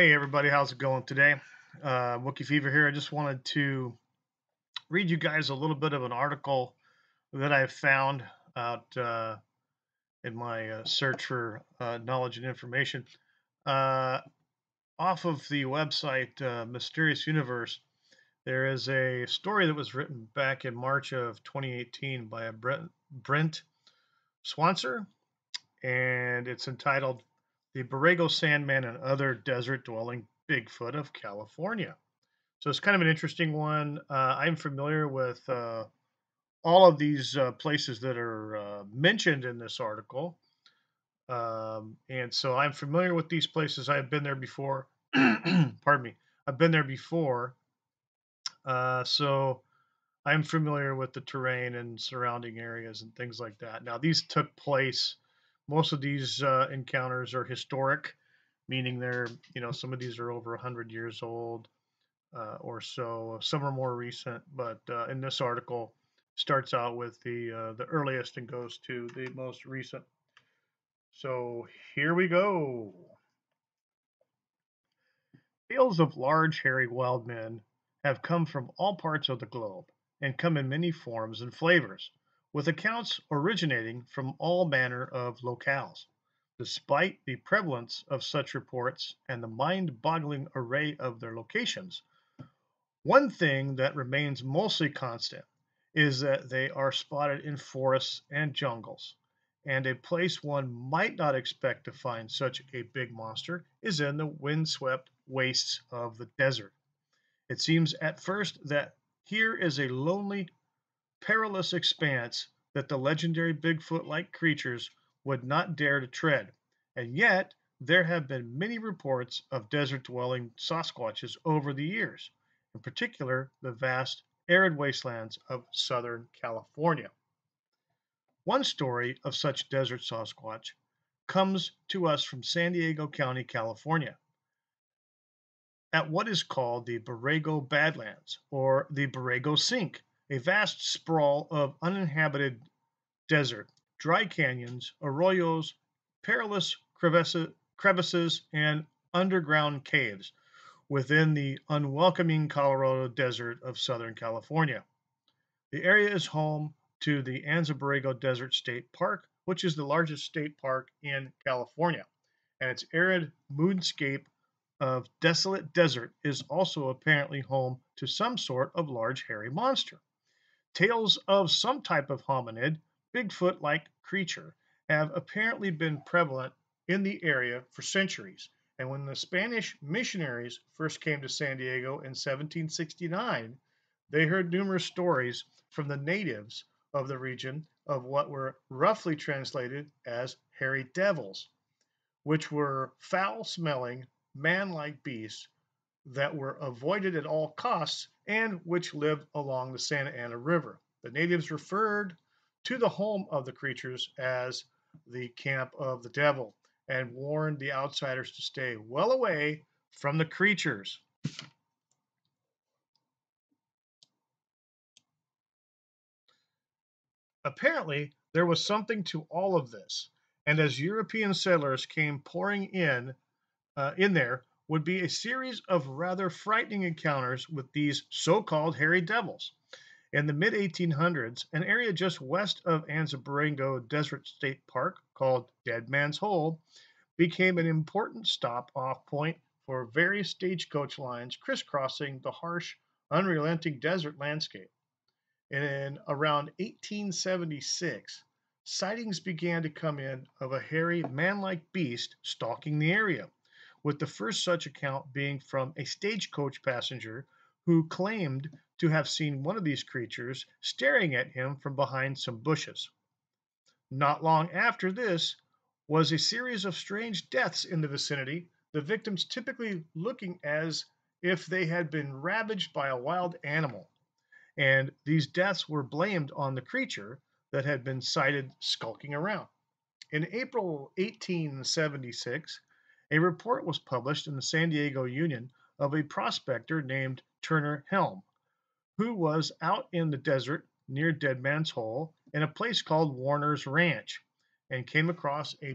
Hey everybody, how's it going today? Wookie Fever here. I just wanted to read you guys a little bit of an article that I found out in my search for knowledge and information. Uh, Off of the website Mysterious Universe, there is a story that was written back in March of 2018 by a Brent Swancer, and it's entitled "The Borrego Sandman and Other Desert Dwelling Bigfoot of California." So it's kind of an interesting one. I'm familiar with all of these places that are mentioned in this article. And so I'm familiar with these places. I've been there before. Pardon me. I've been there before. So I'm familiar with the terrain and surrounding areas and things like that. Now, these took place, most of these encounters are historic, meaning some of these are over 100 years old or so. Some are more recent, but in this article, starts out with the earliest and goes to the most recent. So here we go. Tales of large, hairy wild men have come from all parts of the globe and come in many forms and flavors, with accounts originating from all manner of locales. Despite the prevalence of such reports and the mind boggling array of their locations, one thing that remains mostly constant is that they are spotted in forests and jungles, and a place one might not expect to find such a big monster is in the windswept wastes of the desert. It seems at first that here is a lonely, perilous expanse that the legendary Bigfoot like creatures would not dare to tread, and yet there have been many reports of desert dwelling Sasquatches over the years, in particular the vast arid wastelands of Southern California. One story of such desert Sasquatch comes to us from San Diego County, California, at what is called the Borrego Badlands or the Borrego Sink, a vast sprawl of uninhabited desert, dry canyons, arroyos, perilous crevices, and underground caves within the unwelcoming Colorado desert of Southern California. The area is home to the Anza-Borrego Desert State Park, which is the largest state park in California, and its arid moonscape of desolate desert is also apparently home to some sort of large hairy monster. Tales of some type of hominid, Bigfoot like creature, have apparently been prevalent in the area for centuries. And when the Spanish missionaries first came to San Diego in 1769, they heard numerous stories from the natives of the region of what were roughly translated as hairy devils, which were foul smelling, man like beasts that were avoided at all costs and which lived along the Santa Ana River. The natives referred to the home of the creatures as the camp of the devil and warned the outsiders to stay well away from the creatures. Apparently, there was something to all of this, and as European settlers came pouring in there would be a series of rather frightening encounters with these so-called hairy devils. In the mid 1800s, an area just west of Anza-Borrego Desert State Park called Dead Man's Hole became an important stop-off point for various stagecoach lines crisscrossing the harsh, unrelenting desert landscape. And in around 1876, sightings began to come in of a hairy, man-like beast stalking the area, with the first such account being from a stagecoach passenger who claimed to have seen one of these creatures staring at him from behind some bushes. Not long after this was a series of strange deaths in the vicinity, the victims typically looking as if they had been ravaged by a wild animal, and these deaths were blamed on the creature that had been sighted skulking around. In April 1876, a report was published in the San Diego Union of a prospector named Turner Helm, who was out in the desert near Dead Man's Hole in a place called Warner's Ranch and came across a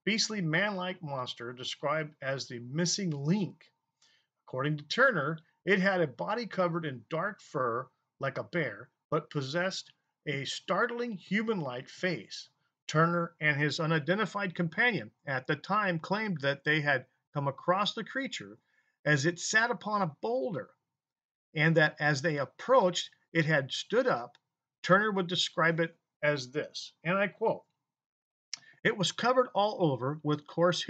beastly man-like monster described as the missing link. According to Turner, it had a body covered in dark fur like a bear, but possessed a startling human-like face. Turner and his unidentified companion at the time claimed that they had come across the creature as it sat upon a boulder, and that as they approached, it had stood up. Turner would describe it as this, and I quote, "It was covered all over with coarse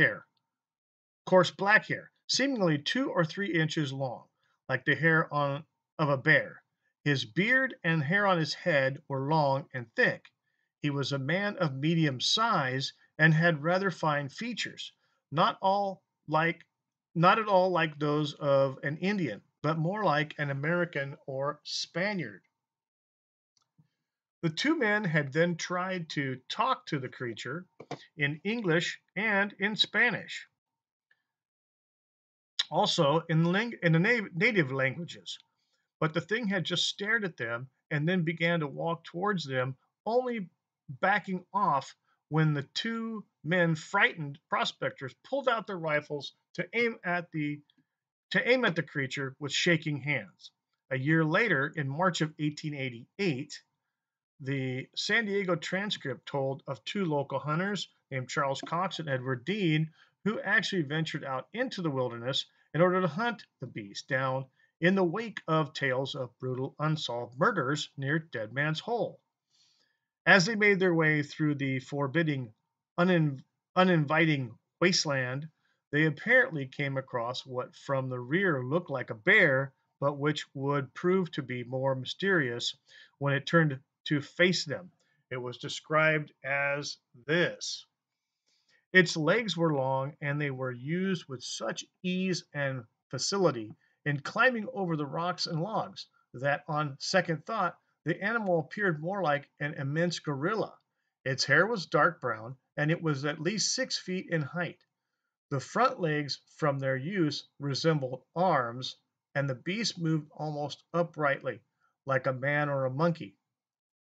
black hair, seemingly 2 or 3 inches long, like the hair of a bear. His beard and hair on his head were long and thick. He was a man of medium size and had rather fine features, not all like not at all like those of an Indian, but more like an American or Spaniard." The two men had then tried to talk to the creature in English and in Spanish, also in the native languages. But the thing had just stared at them and then began to walk towards them, only backing off when the two men, frightened prospectors, pulled out their rifles to aim at the creature with shaking hands. A year later, in March of 1888, the San Diego Transcript told of two local hunters named Charles Cox and Edward Dean who actually ventured out into the wilderness in order to hunt the beast down in the wake of tales of brutal unsolved murders near Dead Man's Hole. As they made their way through the forbidding, uninviting wasteland, they apparently came across what from the rear looked like a bear, but which would prove to be more mysterious when it turned to face them. It was described as this. Its legs were long, and they were used with such ease and facility in climbing over the rocks and logs that, on second thought, the animal appeared more like an immense gorilla. Its hair was dark brown, and it was at least 6 feet in height. The front legs, from their use, resembled arms, and the beast moved almost uprightly, like a man or a monkey.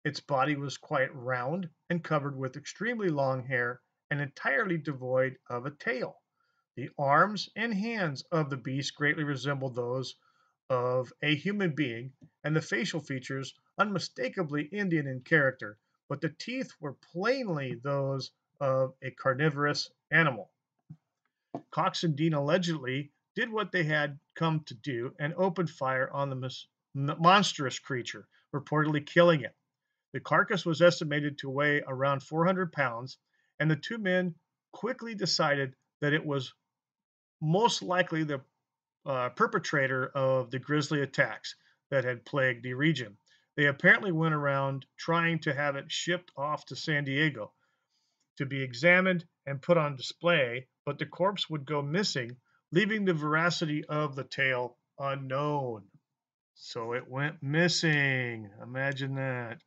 Its body was quite round and covered with extremely long hair and entirely devoid of a tail. The arms and hands of the beast greatly resembled those of a human being, and the facial features unmistakably Indian in character, but the teeth were plainly those of a carnivorous animal. Cox and Dean allegedly did what they had come to do and opened fire on the monstrous creature, reportedly killing it. The carcass was estimated to weigh around 400 pounds, and the two men quickly decided that it was most likely the perpetrator of the grisly attacks that had plagued the region. They apparently went around trying to have it shipped off to San Diego to be examined and put on display, but the corpse would go missing, leaving the veracity of the tale unknown. So it went missing. Imagine that.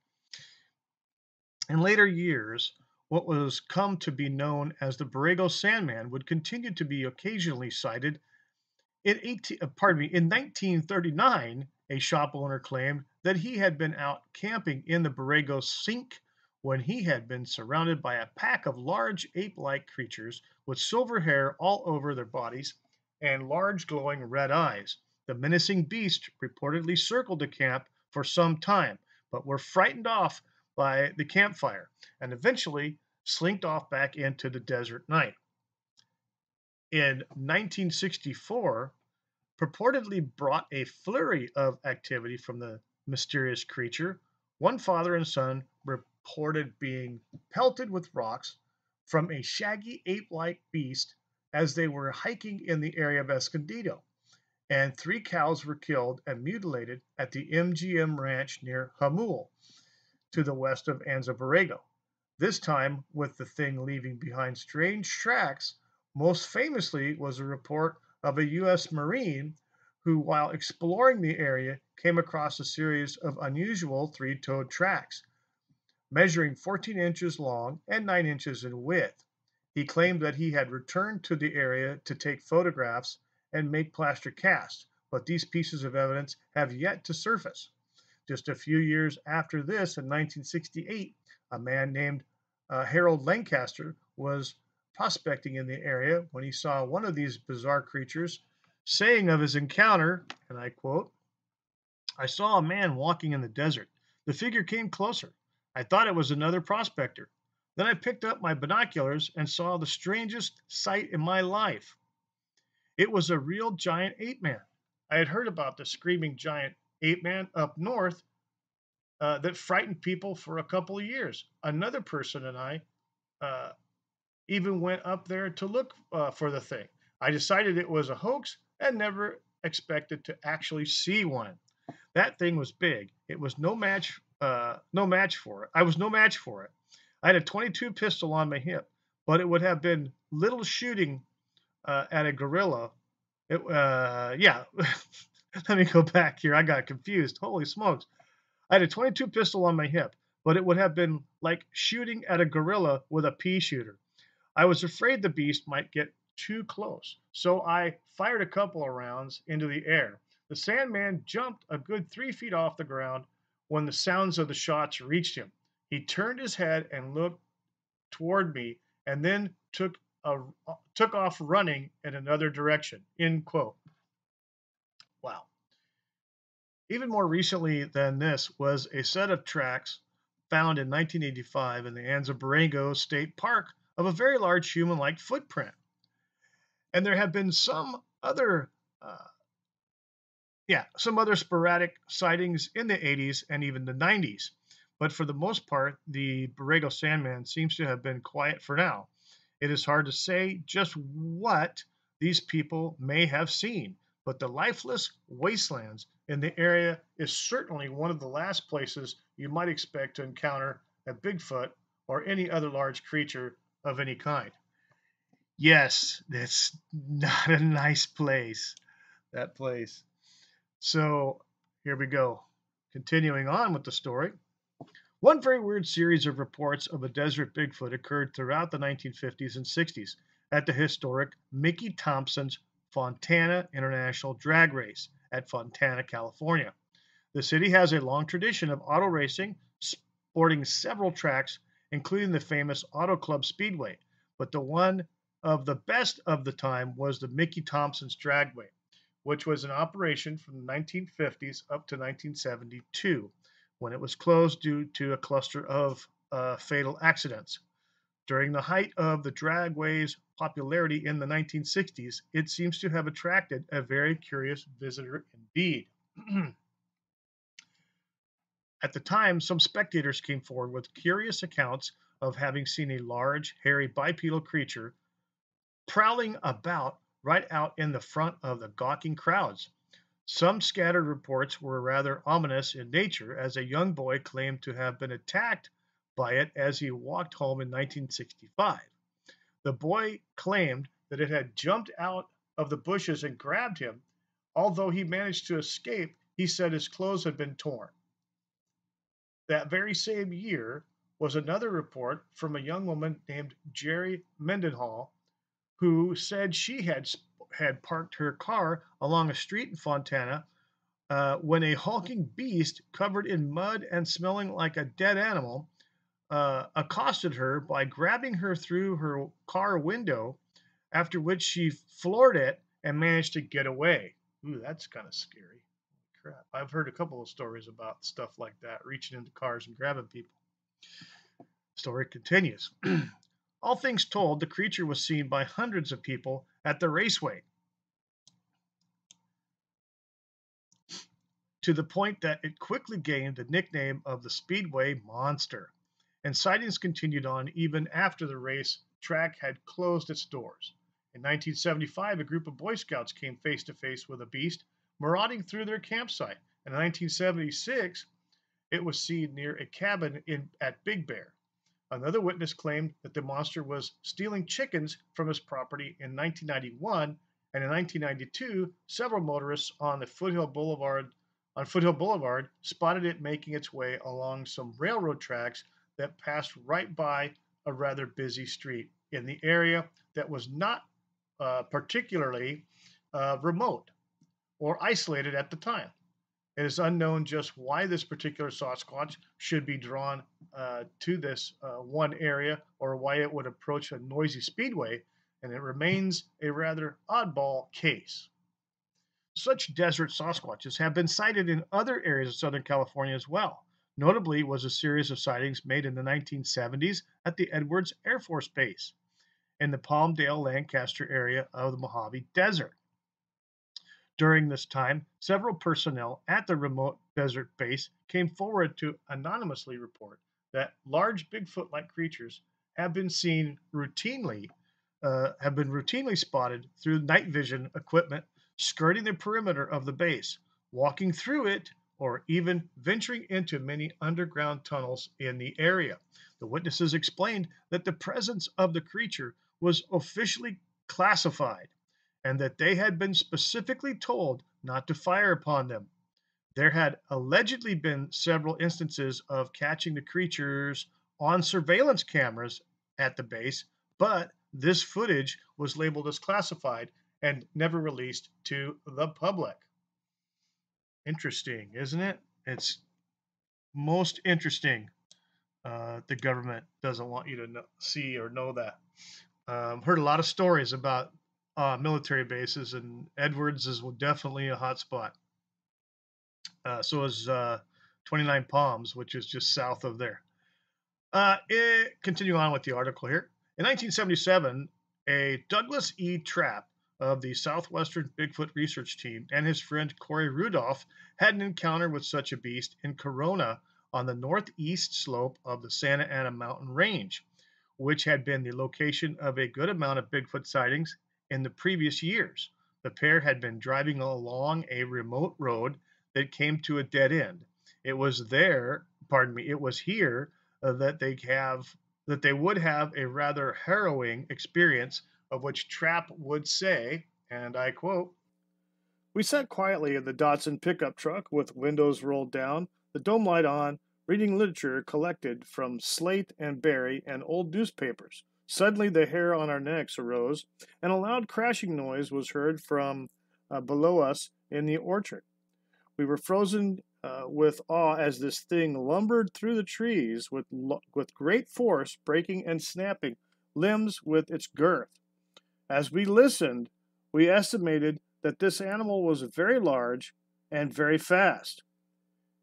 In later years, what was come to be known as the Borrego Sandman would continue to be occasionally sighted. In 1939, a shop owner claimed that he had been out camping in the Borrego Sink when he had been surrounded by a pack of large ape-like creatures with silver hair all over their bodies and large glowing red eyes. The menacing beast reportedly circled the camp for some time, but were frightened off by the campfire and eventually slinked off back into the desert night. In 1964, purportedly brought a flurry of activity from the mysterious creature. One father and son reported being pelted with rocks from a shaggy ape-like beast as they were hiking in the area of Escondido, and 3 cows were killed and mutilated at the MGM Ranch near Jamul, to the west of Anza Borrego. This time with the thing leaving behind strange tracks. Most famously was a report of a U.S. Marine who, while exploring the area, came across a series of unusual 3-toed tracks, measuring 14 inches long and 9 inches in width. He claimed that he had returned to the area to take photographs and make plaster casts, but these pieces of evidence have yet to surface. Just a few years after this, in 1968, a man named Harold Lancaster was prospecting in the area when he saw one of these bizarre creatures, saying of his encounter, and I quote, "I saw a man walking in the desert. The figure came closer. I thought it was another prospector. Then I picked up my binoculars and saw the strangest sight in my life. It was a real giant ape man. I had heard about the screaming giant ape man up north that frightened people for a couple of years. Another person and I uh, even went up there to look for the thing. I decided it was a hoax and never expected to actually see one. That thing was big. It was no match for it. I was no match for it. I had a 22 pistol on my hip, but it would have been little shooting at a gorilla. Yeah. Let me go back here. I got confused. Holy smokes. I had a 22 pistol on my hip, but it would have been like shooting at a gorilla with a pea shooter. I was afraid the beast might get too close, so I fired a couple of rounds into the air. The Sandman jumped a good 3 feet off the ground when the sounds of the shots reached him. He turned his head and looked toward me, and then took off running in another direction. End quote. Wow. Even more recently than this was a set of tracks found in 1985 in the Anza Borrego State Park of a very large human-like footprint. And there have been uh, some other sporadic sightings in the 80s and even the 90s. But for the most part, the Borrego Sandman seems to have been quiet for now. It is hard to say just what these people may have seen, but the lifeless wastelands in the area is certainly one of the last places you might expect to encounter a Bigfoot or any other large creature of any kind. Yes, that's not a nice place, that place. So here we go. Continuing on with the story. One very weird series of reports of a desert Bigfoot occurred throughout the 1950s and 60s at the historic Mickey Thompson's Fontana International Drag Race at Fontana, California. The city has a long tradition of auto racing, sporting several tracks, including the famous Auto Club Speedway, but the one of the best of the time was the Mickey Thompson's Dragway, which was in operation from the 1950s up to 1972, when it was closed due to a cluster of fatal accidents. During the height of the dragway's popularity in the 1960s, it seems to have attracted a very curious visitor indeed. At the time, some spectators came forward with curious accounts of having seen a large, hairy bipedal creature prowling about right out in the front of the gawking crowds. Some scattered reports were rather ominous in nature, as a young boy claimed to have been attacked by it as he walked home in 1965. The boy claimed that it had jumped out of the bushes and grabbed him. Although he managed to escape, he said his clothes had been torn. That very same year was another report from a young woman named Jerry Mendenhall, who said she had parked her car along a street in Fontana when a hulking beast covered in mud and smelling like a dead animal accosted her by grabbing her through her car window, after which she floored it and managed to get away. Ooh, that's kind of scary. Crap. I've heard a couple of stories about stuff like that, reaching into cars and grabbing people. Story continues. All things told, the creature was seen by hundreds of people at the raceway, to the point that it quickly gained the nickname of the Speedway Monster. And sightings continued on even after the race track had closed its doors. In 1975, a group of Boy Scouts came face to face with a beast marauding through their campsite. In 1976, it was seen near a cabin at Big Bear. Another witness claimed that the monster was stealing chickens from his property in 1991, and in 1992, several motorists on Foothill Boulevard spotted it making its way along some railroad tracks that passed right by a rather busy street in the area that was not particularly remote or isolated at the time. It is unknown just why this particular Sasquatch should be drawn to this one area or why it would approach a noisy speedway, and it remains a rather oddball case. Such desert Sasquatches have been sighted in other areas of Southern California as well. Notably was a series of sightings made in the 1970s at the Edwards Air Force Base in the Palmdale, Lancaster area of the Mojave Desert. During this time, several personnel at the remote desert base came forward to anonymously report that large Bigfoot-like creatures have been seen routinely, have been routinely spotted through night vision equipment skirting the perimeter of the base, walking through it, or even venturing into many underground tunnels in the area. The witnesses explained that the presence of the creature was officially classified and that they had been specifically told not to fire upon them. There had allegedly been several instances of catching the creatures on surveillance cameras at the base, but this footage was labeled as classified and never released to the public. Interesting, isn't it? It's most interesting. The government doesn't want you to see or know that. Heard a lot of stories about military bases, and Edwards is definitely a hot spot. So is 29 Palms, which is just south of there. Continue on with the article here. In 1977, a Douglas E. Trapp of the Southwestern Bigfoot Research Team and his friend Corey Rudolph had an encounter with such a beast in Corona on the northeast slope of the Santa Ana mountain range, which had been the location of a good amount of Bigfoot sightings in the previous years. The pair had been driving along a remote road that came to a dead end. It was here that they would have a rather harrowing experience, of which Trapp would say, and I quote, "We sat quietly in the Datsun pickup truck with windows rolled down, the dome light on, reading literature collected from Slate and Berry and old newspapers. Suddenly the hair on our necks arose, and a loud crashing noise was heard from below us in the orchard. We were frozen with awe as this thing lumbered through the trees with great force, breaking and snapping limbs with its girth. As we listened, we estimated that this animal was very large and very fast.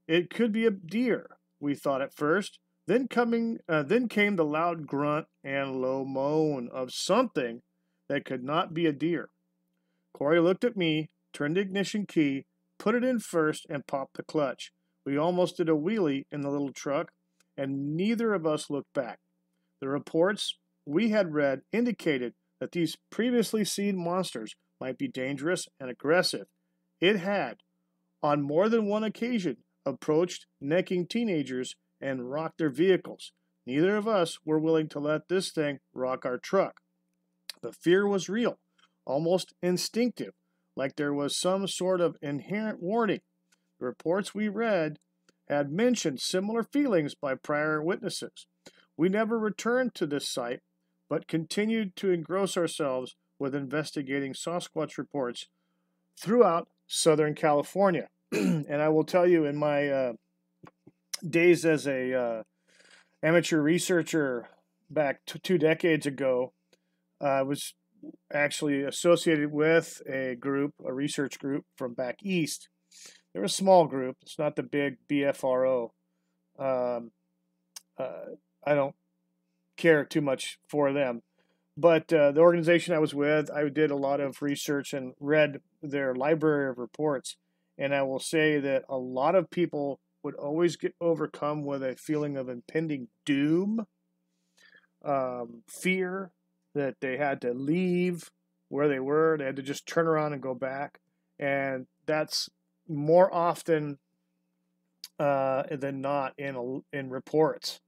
It could be a deer, we thought at first. Then came the loud grunt and low moan of something that could not be a deer. Corey looked at me, turned the ignition key, put it in first, and popped the clutch. We almost did a wheelie in the little truck, and neither of us looked back. The reports we had read indicated that these previously seen monsters might be dangerous and aggressive. It had, on more than one occasion, approached necking teenagers and rocked their vehicles. Neither of us were willing to let this thing rock our truck. The fear was real, almost instinctive, like there was some sort of inherent warning. The reports we read had mentioned similar feelings by prior witnesses. We never returned to this site, but continued to engross ourselves with investigating Sasquatch reports throughout Southern California. And I will tell you, in my days as a amateur researcher back 2 decades ago, I was actually associated with a research group from back east. They're a small group. It's not the big BFRO. I don't care too much for them. But the organization I was with, I did a lot of research and read their library of reports. And I will say that a lot of people would always get overcome with a feeling of impending doom, fear that they had to leave where they were. They had to just turn around and go back. And that's more often than not in reports.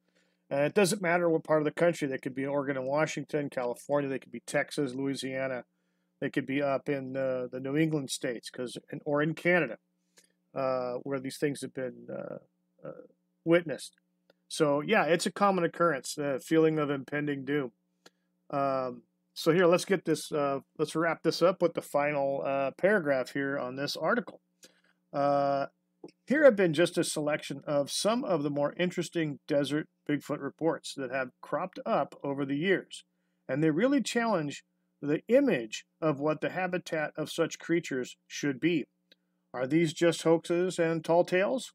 And it doesn't matter what part of the country. They could be in Oregon and Washington, California. They could be Texas, Louisiana. They could be up in the New England states, or in Canada, where these things have been witnessed. So yeah, it's a common occurrence. The feeling of impending doom. So here, let's get this. Let's wrap this up with the final paragraph here on this article. Here have been just a selection of some of the more interesting desert Bigfoot reports that have cropped up over the years, and they really challenge the image of what the habitat of such creatures should be. Are these just hoaxes and tall tales?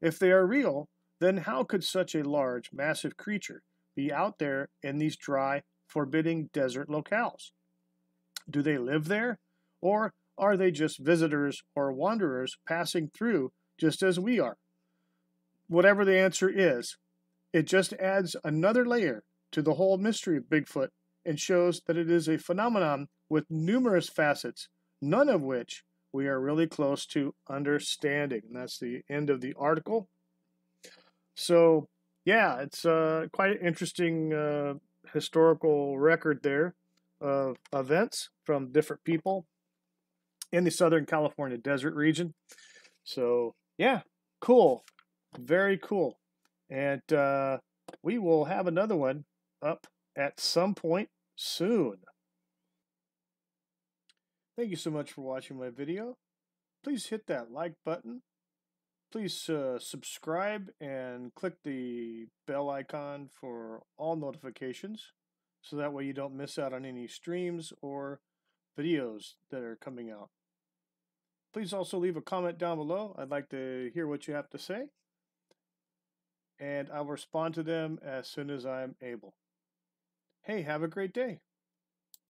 If they are real, then how could such a large, massive creature be out there in these dry, forbidding desert locales? Do they live there? Or are they just visitors or wanderers passing through just as we are? Whatever the answer is, it just adds another layer to the whole mystery of Bigfoot and shows that it is a phenomenon with numerous facets, none of which we are really close to understanding. And that's the end of the article. So, yeah, it's quite an interesting historical record there of events from different people in the Southern California desert region. So, yeah, cool. Very cool. And we will have another one up at some point soon. Thank you so much for watching my video. Please hit that like button. Please subscribe and click the bell icon for all notifications so that way you don't miss out on any streams or videos that are coming out. Please also leave a comment down below. I'd like to hear what you have to say, and I'll respond to them as soon as I'm able. Hey, have a great day.